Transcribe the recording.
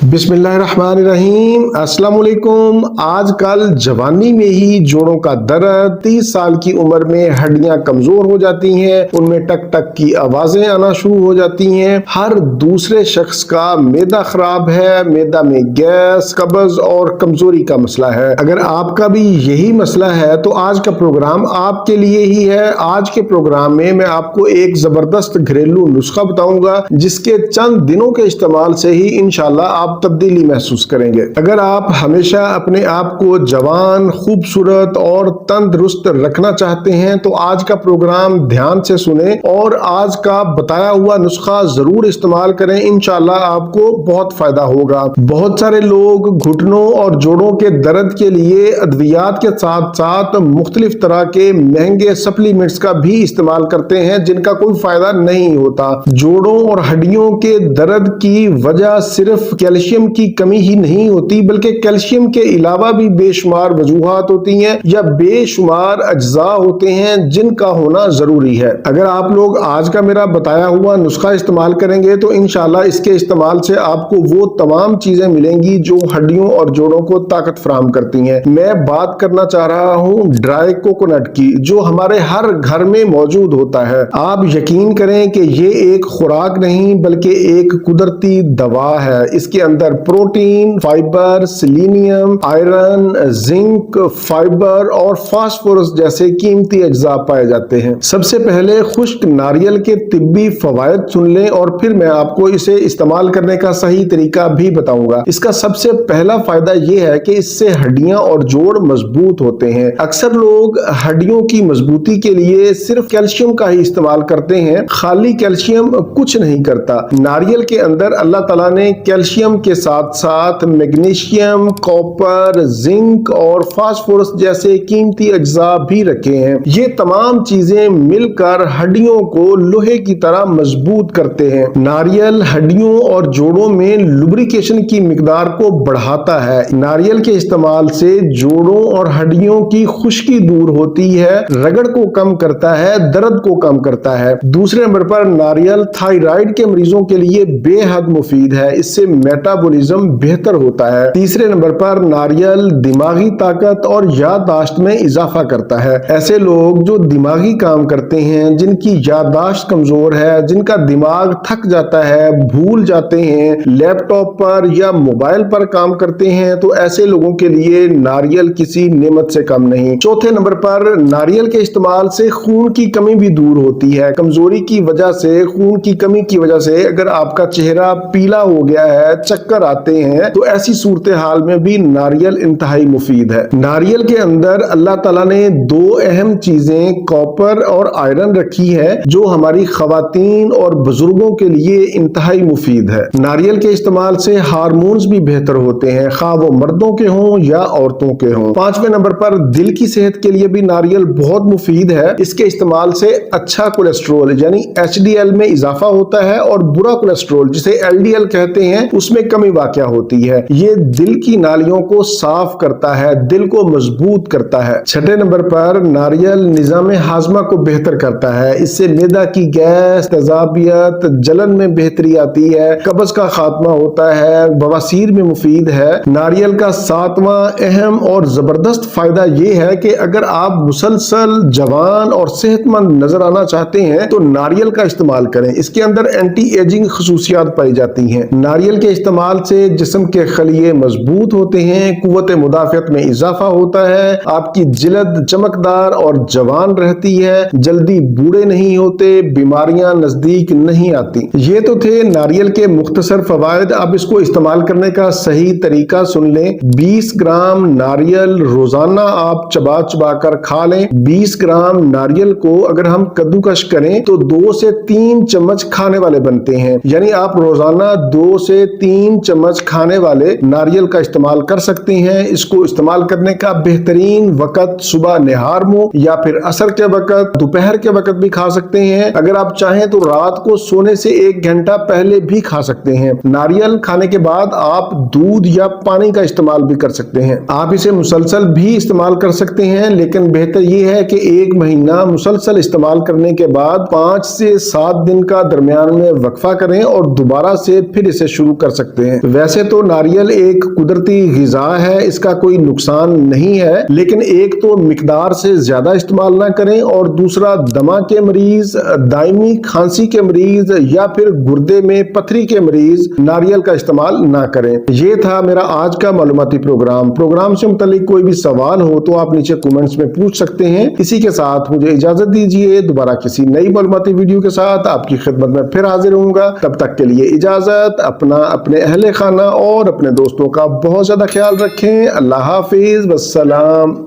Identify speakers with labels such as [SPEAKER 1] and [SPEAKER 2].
[SPEAKER 1] बिस्मिल्लाहिर्रहमानिर्रहीम। अस्सलाम वालेकुम। आज कल जवानी में ही जोड़ों का दर्द, 30 साल की उम्र में हड्डियां कमजोर हो जाती हैं, उनमें टक टक की आवाजें आना शुरू हो जाती हैं। हर दूसरे शख्स का मैदा खराब है, मैदा में गैस, कब्ज और कमजोरी का मसला है। अगर आपका भी यही मसला है तो आज का प्रोग्राम आपके लिए ही है। आज के प्रोग्राम में मैं आपको एक जबरदस्त घरेलू नुस्खा बताऊंगा जिसके चंद दिनों के इस्तेमाल से ही इंशाल्लाह आप तब्दीली महसूस करेंगे। अगर आप हमेशा अपने आप को जवान, खूबसूरत और तंदुरुस्त रखना चाहते हैं तो आज का प्रोग्राम ध्यान से सुने और आज का बताया हुआ नुस्खा जरूर इस्तेमाल करें। इंशाल्लाह आपको बहुत फायदा होगा। बहुत सारे लोग घुटनों और जोड़ों के दर्द के लिए अद्वियात के साथ साथ मुख्तलिफ तरह के महंगे सप्लीमेंट्स का भी इस्तेमाल करते हैं जिनका कोई फायदा नहीं होता। जोड़ों और हड्डियों के दर्द की वजह सिर्फ कैल्शियम की कमी ही नहीं होती, बल्कि कैल्शियम के अलावा भी बेशुमार वजूहात होती हैं या बेशुमार अज्जा होते हैं जिनका होना जरूरी है। अगर आप लोग आज का मेरा बताया हुआ नुस्खा इस्तेमाल करेंगे तो इंशाल्लाह इसके इस्तेमाल से आपको वो तमाम चीजें मिलेंगी जो हड्डियों और जोड़ों को ताकत फराहम करती हैं। मैं बात करना चाह रहा हूँ ड्राई कोकोनट की, जो हमारे हर घर में मौजूद होता है। आप यकीन करें कि ये एक खुराक नहीं बल्कि एक कुदरती दवा है। इसके अंदर protein, fibre, selenium, iron, zinc, fibre और फास्फोरस जैसे कीमती अज्जा पाए जाते हैं। सबसे पहले खुश्क नारियल के तिब्बी फवायद सुन लें और फिर मैं आपको इसे इस्तेमाल करने का सही तरीका भी बताऊंगा। इसका सबसे पहला फायदा यह है कि इससे हड्डियां और जोड़ मजबूत होते हैं। अक्सर लोग हड्डियों की मजबूती के लिए सिर्फ कैल्शियम का ही इस्तेमाल करते हैं। खाली कैल्शियम कुछ नहीं करता। नारियल के अंदर अल्लाह ताला ने कैल्शियम के साथ साथ मैग्नीशियम, कॉपर, जिंक और फास्फोरस जैसे कीमती अज्जा भी रखे हैं। ये तमाम चीजें मिलकर हड्डियों को लोहे की तरह मजबूत करते हैं। नारियल हड्डियों और जोड़ों में लुब्रिकेशन की मिकदार को बढ़ाता है। नारियल के इस्तेमाल से जोड़ों और हड्डियों की खुश्की दूर होती है, रगड़ को कम करता है, दर्द को कम करता है। दूसरे नंबर पर नारियल थायराइड के मरीजों के लिए बेहद मुफीद है, इससे मेटाबॉलिज्म बेहतर होता है। तीसरे नंबर पर नारियल दिमागी ताकत और याददाश्त में इजाफा करता है। ऐसे लोग जो दिमागी काम करते हैं, जिनकी याददाश्त कमजोर है, जिनका दिमाग थक जाता है, भूल जाते हैं, लैपटॉप पर या मोबाइल पर काम करते हैं, तो ऐसे लोगों के लिए नारियल किसी नेमत से कम नहीं। चौथे नंबर पर नारियल के इस्तेमाल से खून की कमी भी दूर होती है। कमजोरी की वजह से, खून की कमी की वजह से अगर आपका चेहरा पीला हो गया है, चक्कर आते हैं, तो ऐसी सूरत हाल में भी नारियल इंतहाई मुफीद है। नारियल के अंदर अल्लाह ताला ने दो अहम चीजें कॉपर और आयरन रखी है जो हमारी खवातीन और बुजुर्गों के लिए इंतहाई मुफीद है। नारियल के इस्तेमाल से हार्मोन्स भी बेहतर होते हैं, खा वो मर्दों के हों या औरतों के हों। पांचवें नंबर पर दिल की सेहत के लिए भी नारियल बहुत मुफीद है। इसके इस्तेमाल से अच्छा कोलेस्ट्रोल यानी HDL में इजाफा होता है और बुरा कोलेस्ट्रोल जिसे LDL कहते हैं उसमें कमी वाक़या होती है। ये दिल की नालियों को साफ करता है, दिल को मजबूत करता है। छठे नंबर पर नारियल निजाम हाजमा को बेहतर करता है। इससे मैदा की गैस, तेजाबियत, जलन में बेहतरी आती है, कब्ज का खात्मा होता है, बवासीर में मुफीद है। नारियल का सातवां अहम और जबरदस्त फायदा ये है कि अगर आप मुसलसल जवान और सेहतमंद नजर आना चाहते हैं तो नारियल का इस्तेमाल करें। इसके अंदर एंटी एजिंग खसूसियात पाई जाती हैं। नारियल के इस्तेमाल से जिस्म के खलिये मजबूत होते हैं, कुव्वत मुदाफियत में इजाफा होता है, आपकी जिल्द चमकदार और जवान रहती है, जल्दी बूढ़े नहीं होते, बीमारियां नजदीक नहीं आती। ये तो थे नारियल के मुख्तसर फवायद। अब इसको इस्तेमाल करने का सही तरीका सुन लें। 20 ग्राम नारियल रोजाना आप चबा चबा कर खा लें। 20 ग्राम नारियल को अगर हम कद्दूकश करें तो 2 से 3 चम्मच खाने वाले बनते हैं, यानी आप रोजाना 2 से 3 चम्मच खाने वाले नारियल का इस्तेमाल कर सकते हैं। इसको इस्तेमाल करने का बेहतरीन वक्त सुबह निहार मुंह या फिर असर के वक्त, दोपहर के वक्त भी खा सकते हैं। अगर आप चाहें तो रात को सोने से 1 घंटा पहले भी खा सकते हैं। नारियल खाने के बाद आप दूध या पानी का इस्तेमाल भी कर सकते हैं। आप इसे मुसलसल भी इस्तेमाल कर सकते हैं, लेकिन बेहतर यह है कि 1 महीना मुसलसल इस्तेमाल करने के बाद 5 से 7 दिन का दरमियान में वक्फा करें और दोबारा से फिर इसे शुरू कर सकते सकते हैं। वैसे तो नारियल एक कुदरती ग़िज़ा है, इसका कोई नुकसान नहीं है, लेकिन एक तो मिकदार से ज्यादा इस्तेमाल ना करें और दूसरा दमा के मरीज, दायमी खांसी के मरीज या फिर गुर्दे में पथरी के मरीज नारियल का इस्तेमाल ना करें। ये था मेरा आज का मालूमाती प्रोग्राम से मुतालिक कोई भी सवाल हो तो आप नीचे कमेंट्स में पूछ सकते हैं। इसी के साथ मुझे इजाजत दीजिए, दोबारा किसी नई मालूमाती वीडियो के साथ आपकी खिदमत में फिर हाजिर होऊंगा। तब तक के लिए इजाजत। अपना, अपने अहले खाना और अपने दोस्तों का बहुत ज्यादा ख्याल रखें। अल्लाह हाफिज, वस्सलाम।